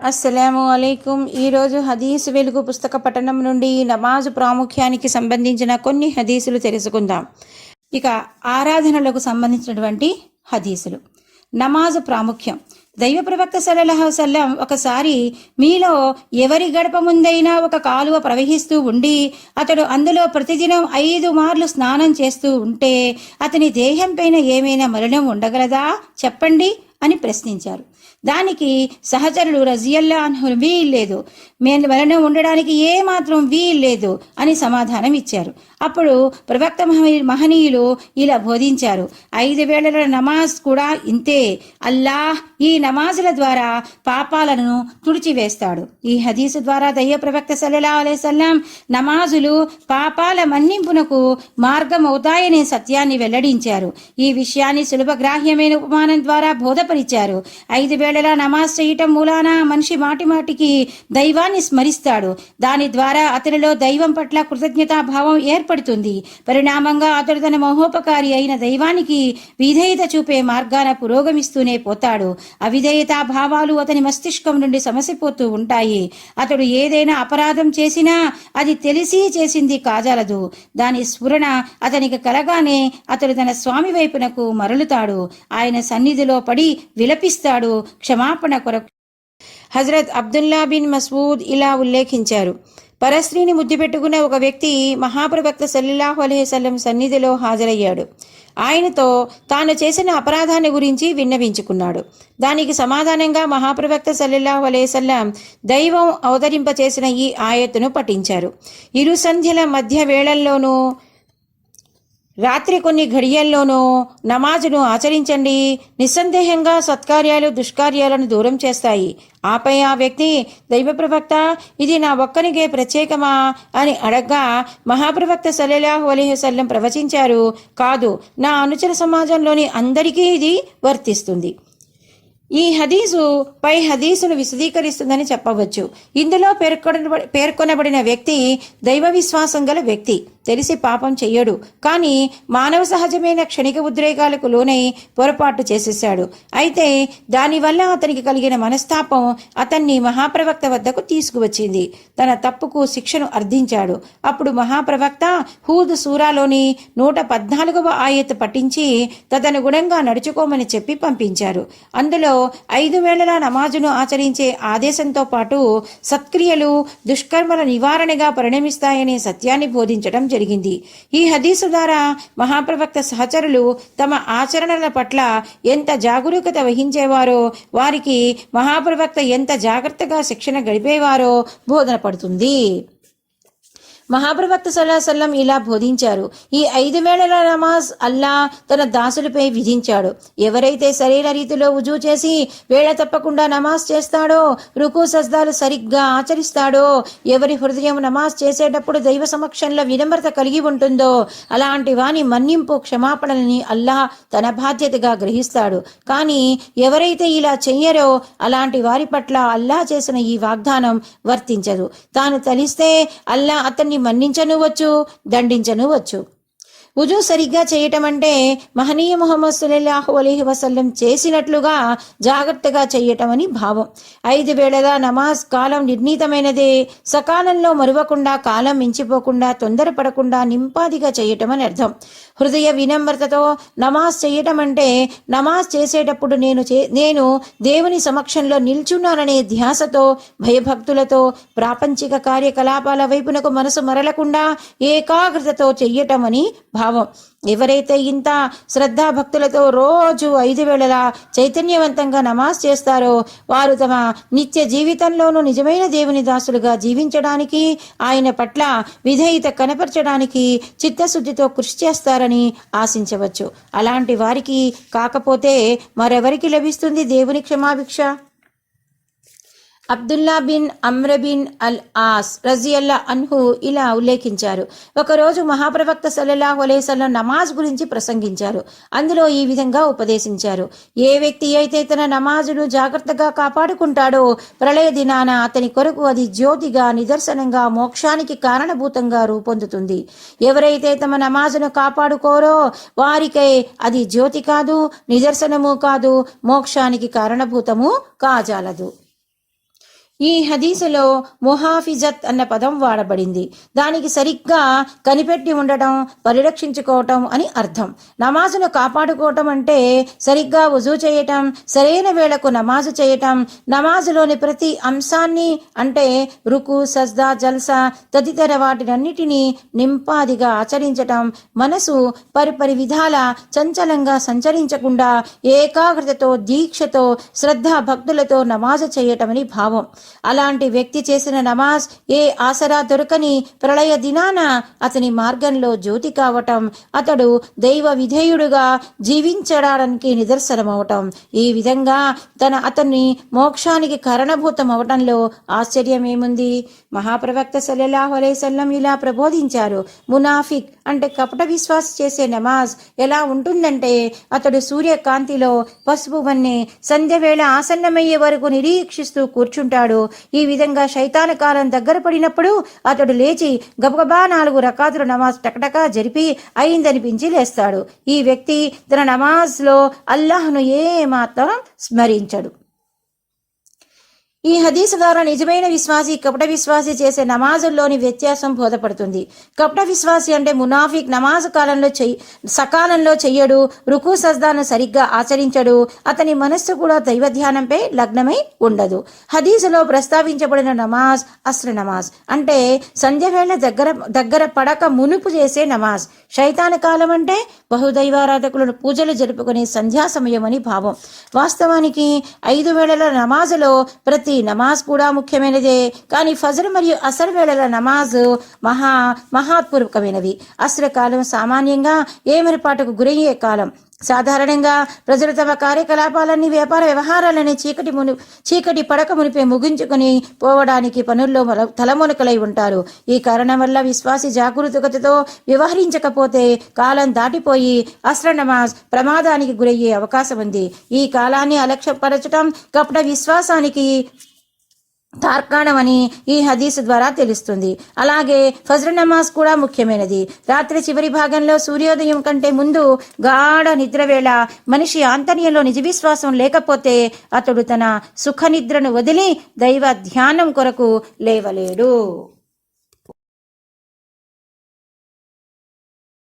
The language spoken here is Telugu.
అస్సలాము అలైకుం. ఈరోజు హదీస్ వెలుగు పుస్తక పఠనం నుండి నమాజు ప్రాముఖ్యానికి సంబంధించిన కొన్ని హదీసులు తెలుసుకుందాం. ఇక ఆరాధనలకు సంబంధించినటువంటి హదీసులు. నమాజు ప్రాముఖ్యం. దైవ ప్రవక్త సల్లల్లాహు అలైహి వసల్లం ఒకసారి మీలో ఎవరి గడప ముందైనా ఒక కాలువ ప్రవహిస్తూ ఉండి అతడు అందులో ప్రతిదినం 5 మార్లు స్నానం చేస్తూ ఉంటే అతని దేహం పైన ఏమైనా మలినం ఉండగలదా చెప్పండి అని ప్రశ్నించారు. దానికి సహచరులు రజియల్లా అన్హు వీల్లేదు, మేము వలన ఉండడానికి ఏమాత్రం వీల్లేదు అని సమాధానం ఇచ్చారు. అప్పుడు ప్రవక్త మహనీయులు ఇలా బోధించారు, 5 వేళల నమాజ్ కూడా ఇంతే. అల్లాహ్ ఈ నమాజుల ద్వారా పాపాలను తుడిచివేస్తాడు. ఈ హదీసు ద్వారా దైవ ప్రవక్త సల్లల్లాహు అలైహి వసల్లం నమాజులు పాపాల మన్నింపునకు మార్గం అవుతాయనే సత్యాన్ని వెల్లడించారు. ఈ విషయాన్ని సులభగ్రాహ్యమైన ఉపమానం ద్వారా బోధపరిచారు. 5 వేళలా నమాజ్ చేయటం మూలాన మనిషి మాటిమాటికి దైవాన్ని స్మరిస్తాడు. దాని ద్వారా అతనిలో దైవం పట్ల కృతజ్ఞతాభావం ఏర్పడుతుంది. పరిణామంగా అతడు తన మహోపకారి అయిన దైవానికి విధేయత చూపే మార్గాన పురోగమిస్తూనే పోతాడు. అవిధేయతా భావాలు అతని మస్తిష్కం నుండి సమసిపోతూ ఉంటాయి. అతడు ఏదైనా అపరాధం చేసినా అది తెలిసి చేసింది కాజాలదు. దాని స్ఫురణ అతనికి కలగానే అతడు తన స్వామి వైపునకు మరలుతాడు. ఆయన సన్నిధిలో పడి విలపిస్తాడు క్షమాపణ కొరకు. హజరత్ అబ్దుల్లా బిన్ మస్ఊద్ ఇలా ఉల్లేఖించారు, పరస్త్రీని ముద్దు పెట్టుకున్న ఒక వ్యక్తి మహాప్రవక్త సల్లల్లాహు అలైహి వసల్లం సన్నిధిలో హాజరయ్యాడు. ఆయనతో తాను చేసిన అపరాధాన్ని గురించి విన్నవించుకున్నాడు. దానికి సమాధానంగా మహాప్రవక్త సల్లల్లాహు అలైహి వసల్లం దైవం అవతరింపచేసిన ఈ ఆయత్తును పఠించారు. ఇరు సంధ్యల మధ్య వేళల్లోనూ రాత్రి కొన్ని ఘడియల్లోనూ నమాజును ఆచరించండి. నిస్సందేహంగా సత్కార్యాలు దుష్కార్యాలను దూరం చేస్తాయి. ఆపై ఆ వ్యక్తి, దైవ ప్రవక్త ఇది నా ఒక్కనికే ప్రత్యేకమా అని అడగ్గా మహాప్రవక్త సల్లల్లాహు అలైహి వసల్లం ప్రవచించారు, కాదు, నా అనుచర సమాజంలోని అందరికీ ఇది వర్తిస్తుంది. ఈ హదీసు పై హదీసును విశదీకరిస్తుందని చెప్పవచ్చు. ఇందులో పేర్కొనబడిన వ్యక్తి దైవ విశ్వాసం గల వ్యక్తి, తెలిసి పాపం చెయ్యడు, కానీ మానవ సహజమైన క్షణిక ఉద్రేకాలకు లోనై పొరపాటు చేసేశాడు. అయితే దానివల్ల అతనికి కలిగిన మనస్తాపం అతన్ని మహాప్రవక్త వద్దకు తీసుకువచ్చింది. తన తప్పుకు శిక్షను అర్థించాడు. అప్పుడు మహాప్రవక్త హూద్ సూరాలోని 114వ ఆయత్ పఠించి తదనుగుణంగా నడుచుకోమని చెప్పి పంపించారు. అందులో 5 వేళల నమాజును ఆచరించే ఆదేశంతో పాటు సత్క్రియలు దుష్కర్మల నివారణగా పరిణమిస్తాయనే సత్యాన్ని బోధించడం జరిగింది. ఈ హదీసు ద్వారా మహాప్రవక్త సహచరులు తమ ఆచరణల పట్ల ఎంత జాగరూకత వహించేవారో, వారికి మహాప్రవక్త ఎంత జాగ్రత్తగా శిక్షణ గడిపేవారో బోధన పడుతుంది. మహాప్రవక్త సల్లల్లాహు అలైహి వసల్లం ఇలా బోధించారు, ఈ 5 వేళల నమాజ్ అల్లా తన దాసులపై విధించాడు. ఎవరైతే సరైన రీతిలో వుజూ చేసి వేళ తప్పకుండా నమాజ్ చేస్తాడో, రుకు సజ్దాలు సరిగ్గా ఆచరిస్తాడో, ఎవరి హృదయం నమాజ్ చేసేటప్పుడు దైవ సమక్షంలో వినమ్రత కలిగి ఉంటుందో అలాంటి వాని మన్నింపు క్షమాపణలని అల్లాహ్ తన బాధ్యతగా గ్రహిస్తాడు. కానీ ఎవరైతే ఇలా చెయ్యరో అలాంటి వారి పట్ల అల్లాహ్ చేసిన ఈ వాగ్దానం వర్తించదు. తాను తలిస్తే అల్లాహ్ అతన్ని మన్నించనువచ్చు, దండించనువచ్చు. వుజూ సరిగ్గా చేయటం అంటే మహనీయ ముహమ్మద్ సల్లల్లాహు అలైహి వసల్లం చేసినట్లుగా జాగ్రత్తగా చేయటం అని భావం. 5 వేళల నమాజ్ కాలం నిర్ణీతమైనదే. సకాలంలో మరువకుండా, కాలం మించిపోకుండా, తొందరపడకుండా నింపాదిగా చేయటం అని అర్థం. హృదయ వినమ్రతతో నమాజ్ చేయటం అంటే నమాజ్ చేసేటప్పుడు నేను దేవుని సమక్షంలో నిల్చున్నాననే ధ్యాసతో, భయభక్తులతో, ప్రాపంచిక కార్యకలాపాల వైపునకు మనసు మరలకుండా ఏకాగ్రతతో చెయ్యటం అని భావం. ఎవరైతే ఇంత శ్రద్ధాభక్తులతో రోజు 5 వేళలా చైతన్యవంతంగా నమాజ్ చేస్తారో వారు తమ నిత్య జీవితంలోనూ నిజమైన దేవుని దాసులుగా జీవించడానికి, ఆయన పట్ల విధేయత కనపరచడానికి చిత్తశుద్ధితో కృషి చేస్తారని ఆశించవచ్చు. అలాంటి వారికి కాకపోతే మరెవరికి లభిస్తుంది దేవుని క్షమాభిక్ష? అబ్దుల్లా బిన్ అమ్ర బిన్ అల్ ఆస్ రజియల్లా అన్హు ఇలా ఉల్లేఖించారు, ఒకరోజు మహాప్రవక్త సల్లల్లాహు అలైహి వసల్లం నమాజ్ గురించి ప్రసంగించారు. అందులో ఈ విధంగా ఉపదేశించారు, ఏ వ్యక్తి అయితే తన నమాజును జాగ్రత్తగా కాపాడుకుంటాడో ప్రళయ దినాన అతని కొరకు అది జ్యోతిగా, నిదర్శనంగా, మోక్షానికి కారణభూతంగా రూపొందుతుంది. ఎవరైతే తమ నమాజును కాపాడుకోరో వారికై అది జ్యోతి కాదు, నిదర్శనము కాదు, మోక్షానికి కారణభూతము కాజాలదు. ఈ హదీసులో ముహాఫిజత్ అన్న పదం వాడబడింది. దానికి సరిగ్గా కనిపెట్టి ఉండటం, పరిరక్షించుకోవటం అని అర్థం. నమాజును కాపాడుకోవటం అంటే సరిగ్గా వుజూ చేయటం, సరైన వేళకు నమాజు చేయటం, నమాజులోని ప్రతి అంశాన్ని అంటే రుకు, సజ్దా, జల్సా తదితర వాటినన్నిటినీ నింపాదిగా ఆచరించటం, మనసు పరిపరి విధాల చంచలంగా సంచరించకుండా ఏకాగ్రతతో, దీక్షతో, శ్రద్ధ భక్తులతో నమాజు చేయటమని భావం. అలాంటి వ్యక్తి చేసిన నమాజ్ ఏ ఆసరా దొరకని ప్రళయ దినాన అతని మార్గంలో జ్యోతి కావటం, అతడు దైవ విధేయుడుగా జీవించడానికి నిదర్శనమవటం, ఈ విధంగా అతన్ని మోక్షానికి కారణభూతం అవటంలో ఆశ్చర్యమేముంది? మహాప్రవక్త సల్లల్లాహు అలైహి వసల్లం ఇలా ప్రబోధించారు. మునాఫిక్ అంటే కపట విశ్వాసి చేసే నమాజ్ ఎలా ఉంటుందంటే అతడు సూర్యకాంతిలో పసుపు వన్నె సంధ్య వేళ ఆసన్నమయ్యే వరకు నిరీక్షిస్తూ కూర్చుంటాడు. ఈ విధంగా శైతాను కాలం దగ్గర పడినప్పుడు అతడు లేచి గబగబా 4 రకాతుల నమాజ్ టకటకా జరిపి అయిందనిపించి లేస్తాడు. ఈ వ్యక్తి తన నమాజ్లో అల్లాహ్ను ఏమాత్రం స్మరించడు. ఈ హదీసు ద్వారా నిజమైన విశ్వాసి, కపట విశ్వాసి చేసే నమాజుల్లోని వ్యత్యాసం బోధపడుతుంది. కపట విశ్వాసి అంటే మునాఫిక్ నమాజు కాలంలో సకాలంలో చెయ్యడు, రుకు సజ్దాను సరిగ్గా ఆచరించడు, అతని మనస్సు కూడా దైవ ధ్యానంపై లగ్నమై ఉండదు. హదీసులో ప్రస్తావించబడిన నమాజ్ అస్ర నమాజ్ అంటే సంధ్యవేళ దగ్గర పడక మునుపు చేసే నమాజ్. శైతాను కాలం అంటే బహుదైవారాధకులను పూజలు జరుపుకునే సంధ్యా సమయం అని భావం. వాస్తవానికి 5 వేళల నమాజులో ప్రతి నమాజ్ కూడా ముఖ్యమైనదే. కానీ ఫజర్ మరియు అసర్ వేళల నమాజు మహాత్పూర్వకమైనవి. అస్ర కాలం సామాన్యంగా ఏమరపాటుకు గురయ్యే కాలం. సాధారణంగా ప్రజలు తమ కార్యకలాపాలన్నీ, వ్యాపార వ్యవహారాలని చీకటి పడక మునిపే ముగించుకుని పోవడానికి పనుల్లో తలమునకలై ఉంటారు. ఈ కారణం వల్ల విశ్వాసి జాగరూకతతో వ్యవహరించకపోతే కాలం దాటిపోయి అస్ర నమాజ్ ప్రమాదానికి గురయ్యే అవకాశం ఉంది. ఈ కాలాన్ని అలక్ష్యపరచడం కపట విశ్వాసానికి తార్కాణమని ఈ హదీసు ద్వారా తెలుస్తుంది. అలాగే ఫజ్ర్ నమాజ్ కూడా ముఖ్యమైనది. రాత్రి చివరి భాగంలో సూర్యోదయం కంటే ముందు గాఢ నిద్రవేళ మనిషి ఆంతర్యంలో నిజ విశ్వాసం లేకపోతే అతడు తన సుఖ నిద్రను వదిలి దైవ ధ్యానం కొరకు లేవలేడు.